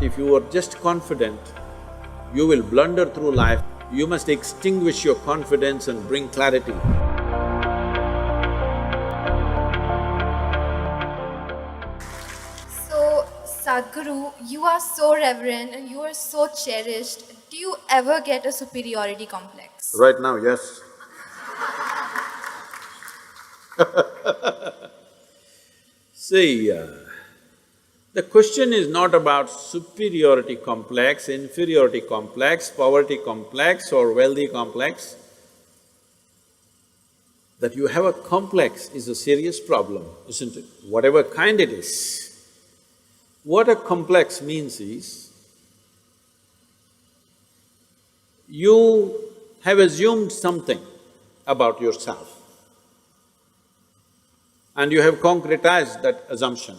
But if you are just confident, you will blunder through life. You must extinguish your confidence and bring clarity. So, Sadhguru, you are so reverend and you are so cherished. Do you ever get a superiority complex? Right now, yes. See, the question is not about superiority complex, inferiority complex, poverty complex or wealthy complex. That you have a complex is a serious problem, isn't it? Whatever kind it is. What a complex means is, you have assumed something about yourself and you have concretized that assumption.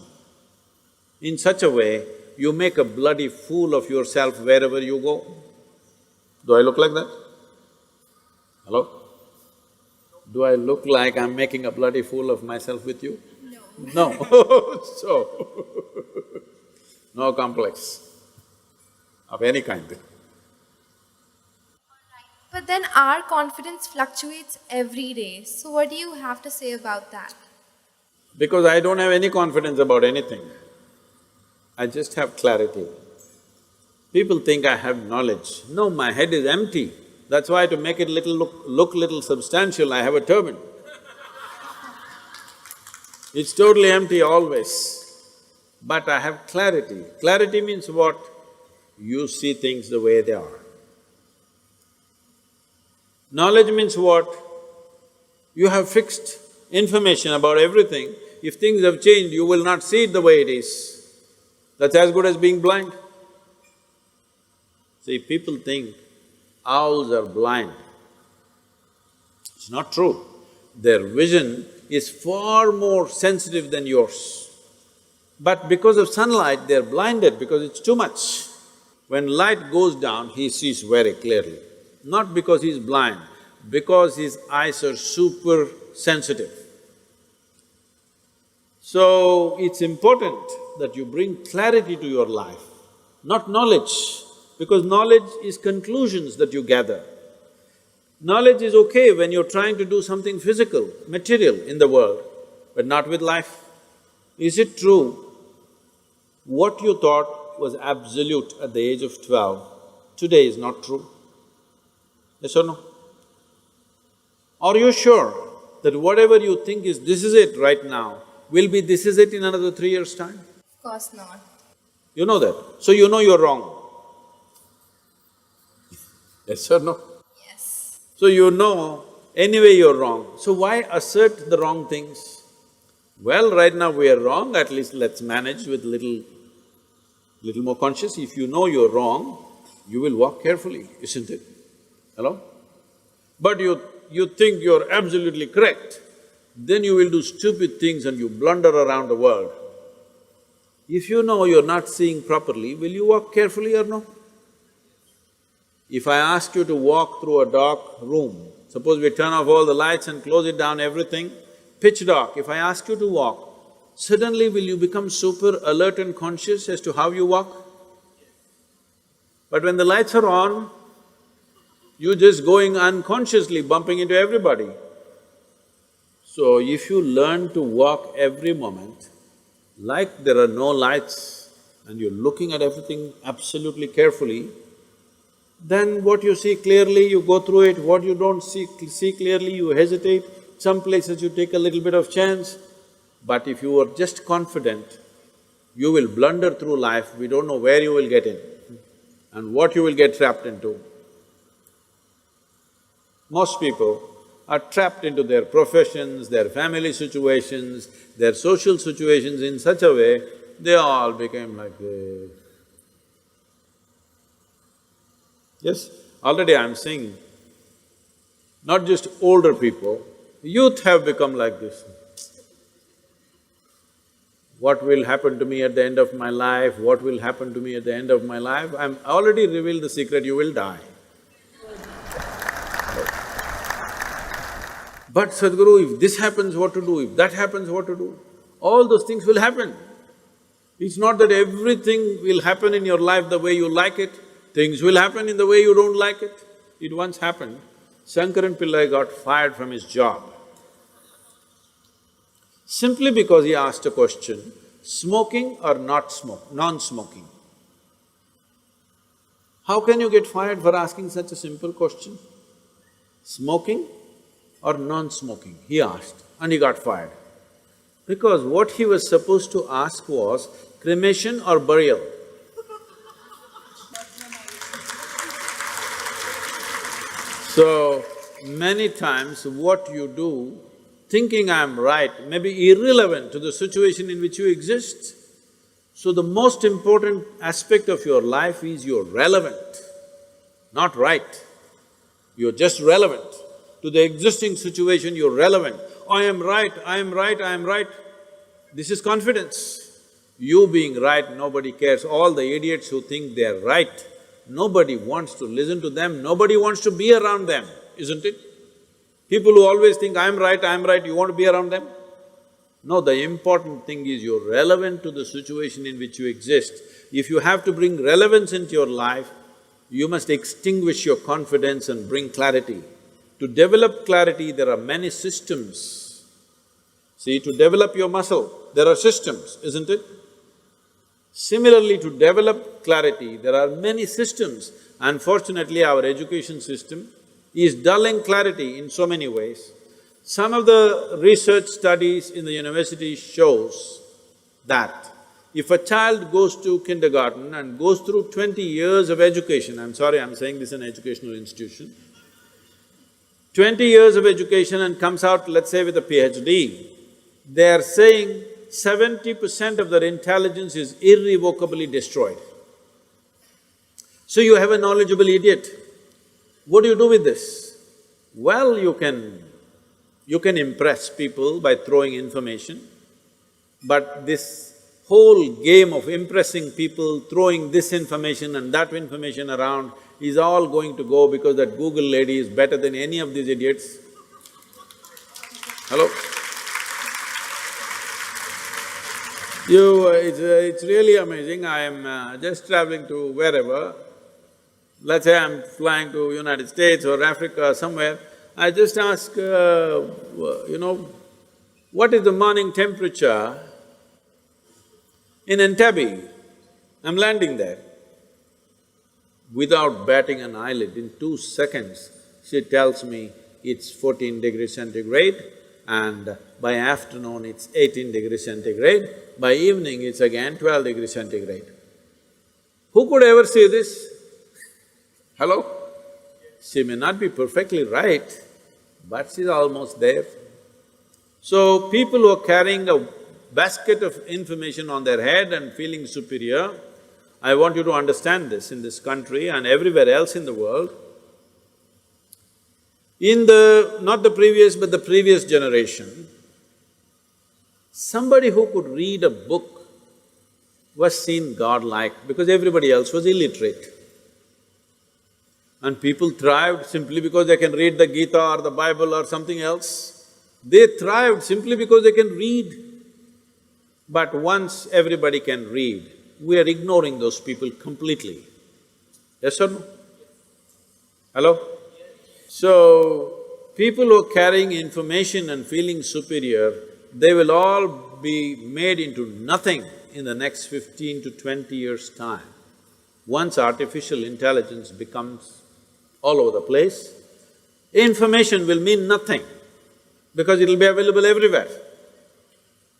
In such a way, you make a bloody fool of yourself wherever you go. Do I look like that? Hello? Do I look like I'm making a bloody fool of myself with you? No. No. So, no complex of any kind. But then our confidence fluctuates every day. So, what do you have to say about that? Because I don't have any confidence about anything. I just have clarity. People think I have knowledge. No, my head is empty. That's why to make it look little substantial, I have a turban. It's totally empty always. But I have clarity. Clarity means what? You see things the way they are. Knowledge means what? You have fixed information about everything. If things have changed, you will not see it the way it is. That's as good as being blind. See, people think owls are blind. It's not true. Their vision is far more sensitive than yours. But because of sunlight, they're blinded because it's too much. When light goes down, he sees very clearly. Not because he's blind, because his eyes are super sensitive. So, it's important that you bring clarity to your life, not knowledge, because knowledge is conclusions that you gather. Knowledge is okay when you're trying to do something physical, material in the world, but not with life. Is it true what you thought was absolute at the age of 12, today is not true? Yes or no? Are you sure that whatever you think is this is it right now, will be this is it in another 3 years' time? Of course not. You know that, so you know you're wrong. Yes or no? Yes. So you know anyway you're wrong, so why assert the wrong things? Well, right now we are wrong, at least let's manage with little more conscious. If you know you're wrong, you will walk carefully, isn't it? Hello? But you think you're absolutely correct, then you will do stupid things and you blunder around the world. If you know you're not seeing properly, will you walk carefully or no? If I ask you to walk through a dark room, suppose we turn off all the lights and close it down, everything, pitch dark, if I ask you to walk, suddenly will you become super alert and conscious as to how you walk? But when the lights are on, you're just going unconsciously, bumping into everybody. So if you learn to walk every moment, like there are no lights and you're looking at everything absolutely carefully, then what you see clearly, you go through it, what you don't see clearly, you hesitate, some places you take a little bit of chance. But if you are just confident, you will blunder through life, we don't know where you will get in and what you will get trapped into. Most people are trapped into their professions, their family situations, their social situations in such a way, they all became like this. Yes, already I'm seeing, not just older people, youth have become like this. What will happen to me at the end of my life? What will happen to me at the end of my life? I'm already revealed the secret, you will die. But Sadhguru, if this happens, what to do? If that happens, what to do? All those things will happen. It's not that everything will happen in your life the way you like it, things will happen in the way you don't like it. It once happened, Shankaran Pillai got fired from his job simply because he asked a question, smoking or non-smoking? How can you get fired for asking such a simple question? Smoking or non-smoking, he asked, and he got fired. Because what he was supposed to ask was cremation or burial. So, many times what you do, thinking I'm right, may be irrelevant to the situation in which you exist. So the most important aspect of your life is you're relevant, not right. You're just relevant. To the existing situation, you're relevant. I am right, I am right, I am right. This is confidence. You being right, nobody cares. All the idiots who think they're right, nobody wants to listen to them, nobody wants to be around them, isn't it? People who always think, I'm right, you want to be around them? No, the important thing is you're relevant to the situation in which you exist. If you have to bring relevance into your life, you must extinguish your confidence and bring clarity. To develop clarity, there are many systems. See, to develop your muscle, there are systems, isn't it? Similarly, to develop clarity, there are many systems. Unfortunately, our education system is dulling clarity in so many ways. Some of the research studies in the university shows that if a child goes to kindergarten and goes through 20 years of education, I'm sorry, I'm saying this is an educational institution, 20 years of education and comes out, let's say, with a PhD, they are saying 70% of their intelligence is irrevocably destroyed. So you have a knowledgeable idiot. What do you do with this? Well, you can impress people by throwing information, but this whole game of impressing people, throwing this information and that information around is all going to go because that Google lady is better than any of these idiots. Hello? It's really amazing. I am just traveling to wherever, let's say I'm flying to United States or Africa or somewhere, I just ask, what is the morning temperature in Entebbe? I'm landing there. Without batting an eyelid, in 2 seconds, she tells me it's 14 degrees centigrade and by afternoon it's 18 degrees centigrade, by evening it's again 12 degrees centigrade. Who could ever say this? Hello? She may not be perfectly right, but she's almost there. So, people who are carrying a basket of information on their head and feeling superior, I want you to understand this in this country and everywhere else in the world. In not the previous but the previous generation, somebody who could read a book was seen godlike because everybody else was illiterate. And people thrived simply because they can read the Gita or the Bible or something else. They thrived simply because they can read. But once everybody can read, we are ignoring those people completely. Yes or no? Hello? So, people who are carrying information and feeling superior, they will all be made into nothing in the next 15 to 20 years' time. Once artificial intelligence becomes all over the place, information will mean nothing because it'll be available everywhere.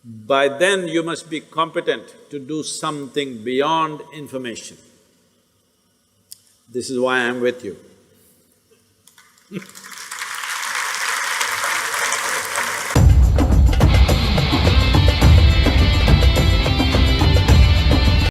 By then, you must be competent to do something beyond information. This is why I'm with you.